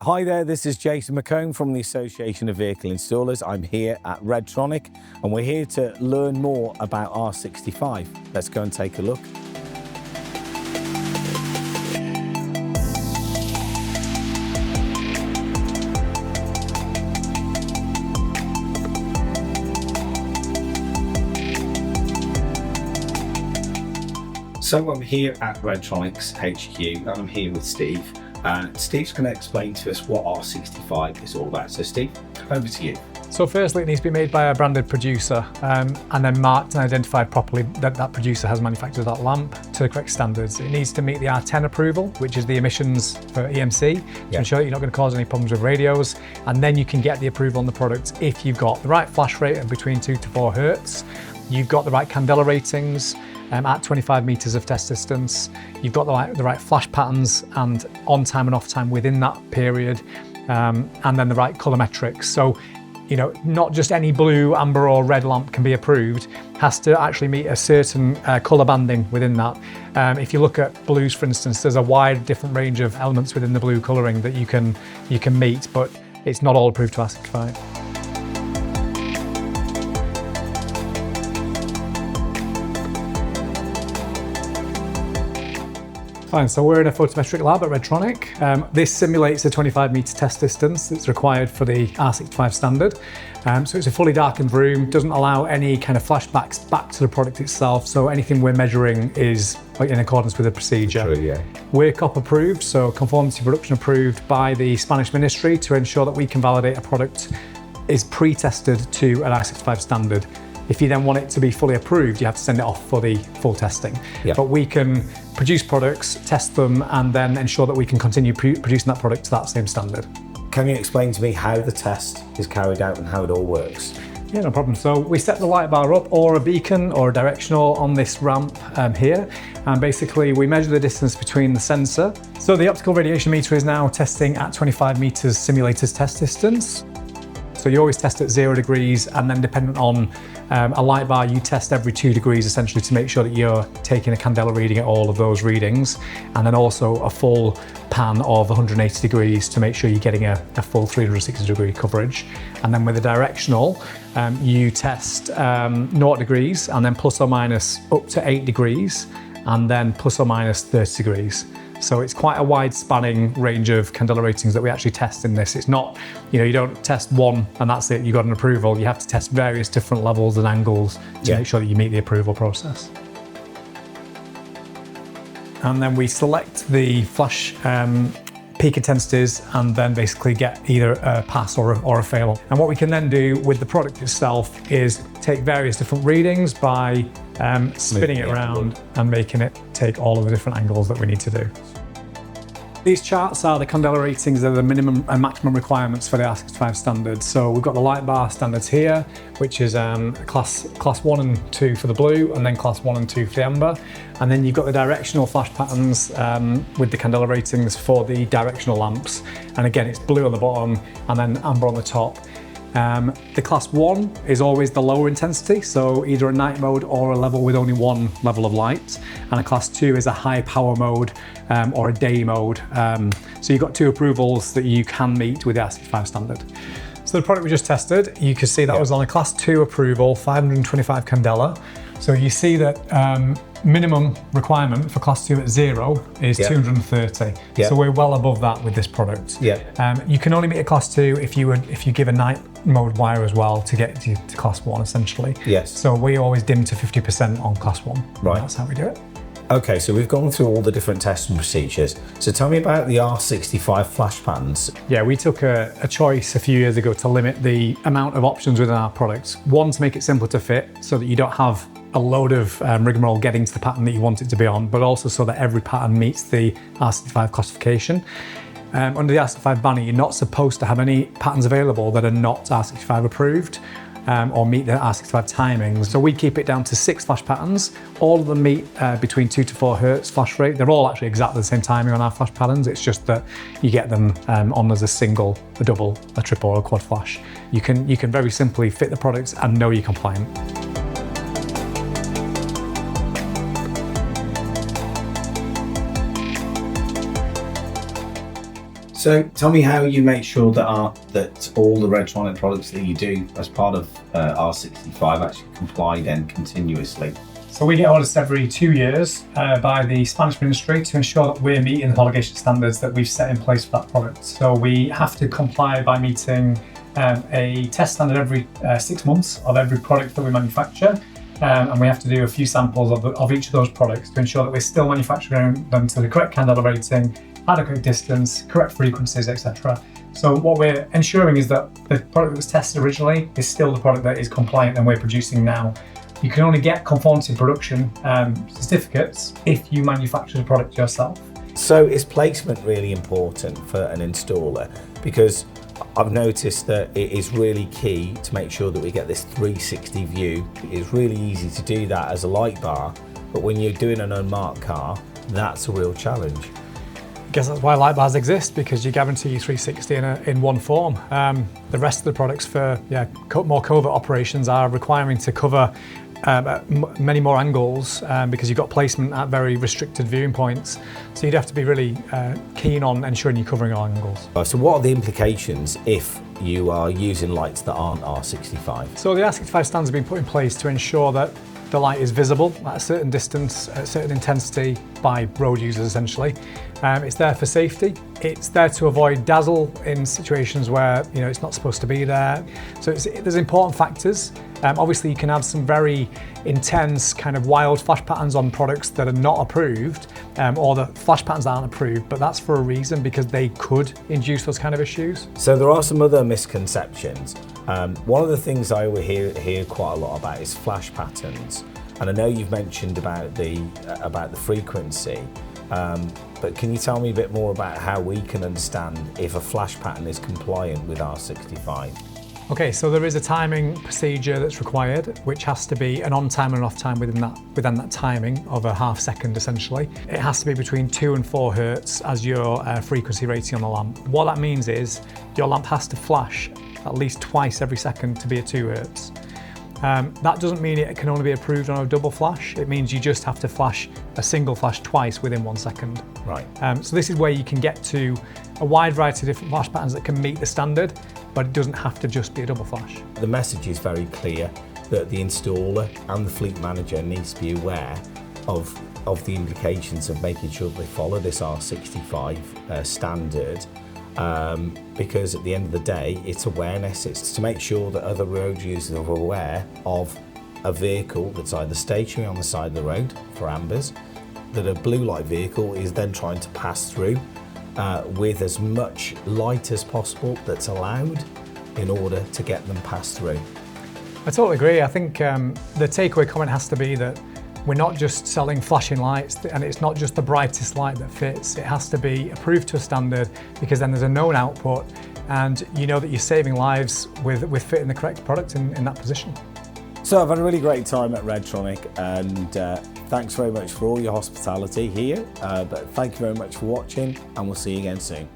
Hi there, this is Jason McComb from the Association of Vehicle Installers. I'm here at Redtronic and we're here to learn more about R65. Let's go and take a look. So I'm here at Redtronic's HQ and I'm here with Steve. Steve's going to explain to us what R65 is all about. So Steve, over to you. So firstly, it needs to be made by a branded producer and then marked and identified properly that that producer has manufactured that lamp to the correct standards. It needs to meet the R10 approval, which is the emissions for EMC, to ensure that you're not going to cause any problems with radios. And then you can get the approval on the product if you've got the right flash rate of between 2 to 4 hertz, you've got the right candela ratings, at 25 meters of test distance, you've got the right flash patterns and on time and off time within that period, and then the right colorimetrics. So, you know, not just any blue, amber or red lamp can be approved, has to actually meet a certain color banding within that. If you look at blues, for instance, there's a wide different range of elements within the blue coloring that you can meet, but it's not all approved to R65. Fine, so we're in a photometric lab at Redtronic. This simulates a 25 meter test distance that's required for the R65 standard. So it's a fully darkened room, doesn't allow any kind of flashbacks back to the product itself. So anything we're measuring is in accordance with the procedure. True, yeah. We're COP approved, so conformity production approved by the Spanish ministry to ensure that we can validate a product is pre-tested to an R65 standard. If you then want it to be fully approved, you have to send it off for the full testing. Yep. But we can produce products, test them, and then ensure that we can continue producing that product to that same standard. Can you explain to me how the test is carried out and how it all works? Yeah, no problem. So we set the light bar up or a beacon or a directional on this ramp here. And basically we measure the distance between the sensor. So the optical radiation meter is now testing at 25 meters simulator's test distance. So you always test at 0 degrees, and then dependent on a light bar, you test every 2 degrees essentially to make sure that you're taking a candela reading at all of those readings, and then also a full pan of 180 degrees to make sure you're getting a full 360 degree coverage. And then with the directional, you test 0 degrees and then plus or minus up to 8 degrees, and then plus or minus 30 degrees. So it's quite a wide spanning range of candela ratings that we actually test in this. It's not, you know, you don't test one and that's it, you got an approval. You have to test various different levels and angles to make sure that you meet the approval process. And then we select the flash peak intensities and then basically get either a pass or a fail. And what we can then do with the product itself is take various different readings by spinning it around and making it take all of the different angles that we need to do. These charts are the candela ratings that are the minimum and maximum requirements for the R65 standard. So we've got the light bar standards here, which is class 1 and 2 for the blue, and then class 1 and 2 for the amber. And then you've got the directional flash patterns with the candela ratings for the directional lamps. And again, it's blue on the bottom and then amber on the top. The class 1 is always the lower intensity, so either a night mode or a level with only one level of light. And a class 2 is a high power mode or a day mode. So you've got 2 approvals that you can meet with the R65 standard. So the product we just tested, you can see that was on a class 2 approval, 525 candela. So you see that minimum requirement for class 2 at 0 is 230. So we're well above that with this product. You can only meet a class 2 if you give a night mode wire as well to get to class 1 essentially. So we always dim to 50% on class 1. Right. That's how we do it. Okay, so we've gone through all the different testing procedures. So tell me about the R65 flash patterns. Yeah, we took a choice a few years ago to limit the amount of options within our products. One, to make it simpler to fit so that you don't have a load of rigmarole getting to the pattern that you want it to be on, but also so that every pattern meets the R65 classification. Under the R65 banner, you're not supposed to have any patterns available that are not R65 approved. Or meet the R65 timings. So we keep it down to 6 flash patterns. All of them meet between 2 to 4 hertz flash rate. They're all actually exactly the same timing on our flash patterns. It's just that you get them on as a single, a double, a triple, or a quad flash. You can very simply fit the products and know you're compliant. So tell me how you make sure that all the Redtronic products that you do as part of R65 actually comply then continuously. So we get audits every 2 years by the Spanish Ministry to ensure that we're meeting the homologation standards that we've set in place for that product. So we have to comply by meeting a test standard every 6 months of every product that we manufacture. And we have to do a few samples of each of those products to ensure that we're still manufacturing them to the correct candela rating, adequate distance, correct frequencies, etc. So what we're ensuring is that the product that was tested originally is still the product that is compliant and we're producing now. You can only get conformity production certificates if you manufacture the product yourself. So is placement really important for an installer? Because I've noticed that it is really key to make sure that we get this 360 view. It's really easy to do that as a light bar, but when you're doing an unmarked car, that's a real challenge. I guess that's why light bars exist, because you guarantee 360 in one form. The rest of the products for more covert operations are requiring to cover many more angles because you've got placement at very restricted viewing points. So you'd have to be really keen on ensuring you're covering all angles. So what are the implications if you are using lights that aren't R65? So the R65 standards have been put in place to ensure that the light is visible at a certain distance, at a certain intensity by road users essentially. It's there for safety. It's there to avoid dazzle in situations where it's not supposed to be there. So there's important factors. Obviously you can have some very intense kind of wild flash patterns on products that are not approved or the flash patterns aren't approved, but that's for a reason, because they could induce those kind of issues. So there are some other misconceptions. One of the things I hear quite a lot about is flash patterns, and I know you've mentioned about the frequency, but can you tell me a bit more about how we can understand if a flash pattern is compliant with R65? Okay, so there is a timing procedure that's required, which has to be an on time and an off time within that timing of a half second essentially. It has to be between 2 and 4 hertz as your frequency rating on the lamp. What that means is your lamp has to flash at least twice every second to be at 2 hertz. That doesn't mean it can only be approved on a double flash. It means you just have to flash a single flash twice within 1 second. Right. So this is where you can get to a wide variety of different flash patterns that can meet the standard, but it doesn't have to just be a double flash. The message is very clear that the installer and the fleet manager needs to be aware of the implications of making sure they follow this R65 standard. Because at the end of the day, it's awareness. It's to make sure that other road users are aware of a vehicle that's either stationary on the side of the road for ambers, that a blue light vehicle is then trying to pass through with as much light as possible that's allowed in order to get them passed through. I totally agree. I think the takeaway comment has to be that we're not just selling flashing lights, and it's not just the brightest light that fits. It has to be approved to a standard, because then there's a known output and you know that you're saving lives with fitting the correct product in that position. So I've had a really great time at Redtronic, and thanks very much for all your hospitality here. But thank you very much for watching, and we'll see you again soon.